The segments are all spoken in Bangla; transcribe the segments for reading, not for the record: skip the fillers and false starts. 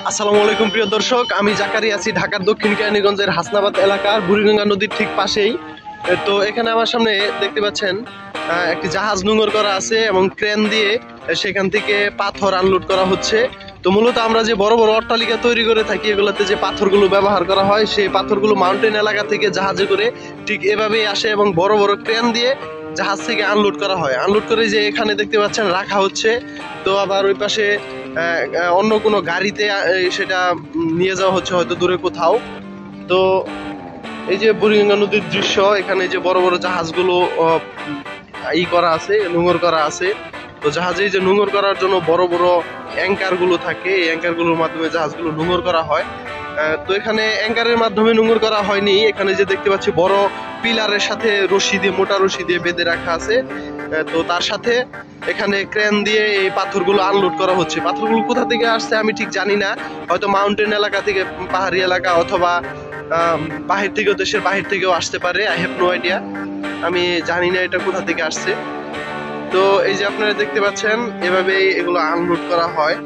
আসসালামু আলাইকুম প্রিয় দর্শক, আমি জাকারিয়া আছি ঢাকার দক্ষিণ কেরানীগঞ্জের হাসনাবাদ এলাকার বুড়িগঙ্গা নদীর ঠিক পাশেই। তো এখানে আমার সামনে দেখতে পাচ্ছেন একটি জাহাজ নোঙর করা আছে এবং ক্রেন দিয়ে সেখান থেকে পাথর আনলোড করা হচ্ছে। তো মূলত আমরা যে বড় বড় অট্টালিকা তৈরি করে থাকি এগুলোতে যে পাথরগুলো ব্যবহার করা হয় সেই পাথরগুলো মাউন্টেন এলাকা থেকে জাহাজে করে ঠিক এভাবেই আসে এবং বড় বড় ক্রেন দিয়ে জাহাজ থেকে আনলোড করা হয়। আনলোড করে যে এখানে দেখতে পাচ্ছেন রাখা হচ্ছে। তো আবার ওই পাশে অন্য কোনো গাড়িতে সেটা নিয়ে যাওয়া হচ্ছে হয়তো দূরে কোথাও। তো এই যে বুড়িগঙ্গা নদীর দৃশ্য, এখানে যে বড় বড় জাহাজগুলো করা আছে, নোঙর করা আছে। তো জাহাজে যে নোঙর করার জন্য বড় বড় অ্যাঙ্কার গুলো থাকে, এই অ্যাঙ্কার গুলোর মাধ্যমে জাহাজগুলো নোঙর করা হয়। তো এখানে অ্যাঙ্কারের মাধ্যমে নোঙর করা হয়নি, এখানে যে দেখতে পাচ্ছি বড় পিলারের সাথে রশি দিয়ে, মোটা রশি দিয়ে বেঁধে রাখা আছে। তো তার সাথে এখানে ক্রেন দিয়ে এই পাথরগুলো আনলোড করা হচ্ছে। পাথরগুলো কোথা থেকে আসছে আমি ঠিক জানি না, হয়তো মাউন্টেন এলাকা থেকে, পাহাড়ি এলাকা, অথবা বাহির থেকেও, দেশের বাহির থেকেও আসতে পারে। আই হ্যাভ নো আইডিয়া, আমি জানি না এটা কোথা থেকে আসছে। তো এই যে আপনারা দেখতে পাচ্ছেন এভাবেই এগুলো আনলোড করা হয়।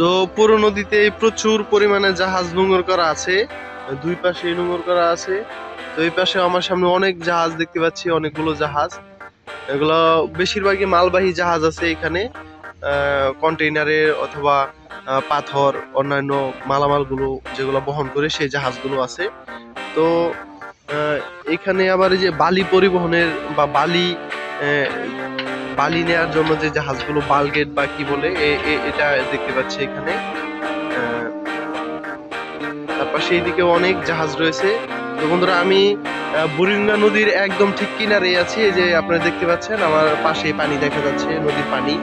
তো পুরো নদীতে প্রচুর পরিমাণে জাহাজ নোঙর করা আছে, দুই পাশে নোঙর করা আছে। তো এই পাশে আমার সামনে অনেক জাহাজ দেখতে পাচ্ছি, অনেকগুলো জাহাজ। এগুলো বেশিরভাগই মালবাহী জাহাজ আছে এখানে, কন্টেইনারের অথবা পাথর, অন্যান্য মালামালগুলো যেগুলো বহন করে সেই জাহাজগুলো আছে। তো এখানে আবার এই যে বালি পরিবহনের বা বালি বালি নেওয়ার জন্য যে জাহাজগুলো, বালগেট বা কি বলে, এটা দেখতে পাচ্ছি এখানে। তার পাশে এইদিকে অনেক জাহাজ রয়েছে। তো বন্ধুরা, আমি বুড়িগঙ্গা নদীর একদম ঠিক কিনারে আছি। এই যে আপনারা দেখতে পাচ্ছেন আমার পাশে পানি দেখা যাচ্ছে, নদীর পানি।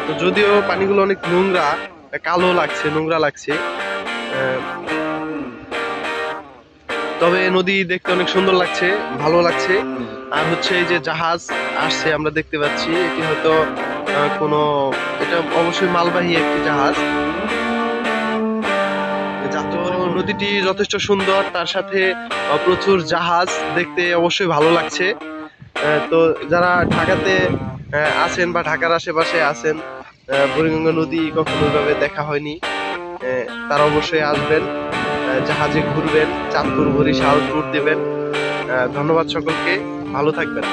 তো যদিও পানিগুলো অনেক নোংরা, কালো লাগছে, নোংরা লাগছে, তবে নদী দেখতে অনেক সুন্দর লাগছে, ভালো লাগছে। আর হচ্ছে এই যে জাহাজ আসছে আমরা দেখতে পাচ্ছি, এটি হয়তো কোনো, এটা অবশ্যই মালবাহী একটি জাহাজ। নদীটি যথেষ্ট সুন্দর, তার সাথে প্রচুর জাহাজ, দেখতে অবশ্যই ভালো লাগছে। তো যারা ঢাকাতে আছেন বা ঢাকার আশেপাশে আছেন, বুড়িগঙ্গা নদী কখনো ওইভাবে দেখা হয়নি, তারা অবশ্যই আসবেন, জাহাজে ঘুরবেন, চাঁদপুর, বরিশাল ট্যুর দেবেন। ধন্যবাদ সকলকে, ভালো থাকবেন।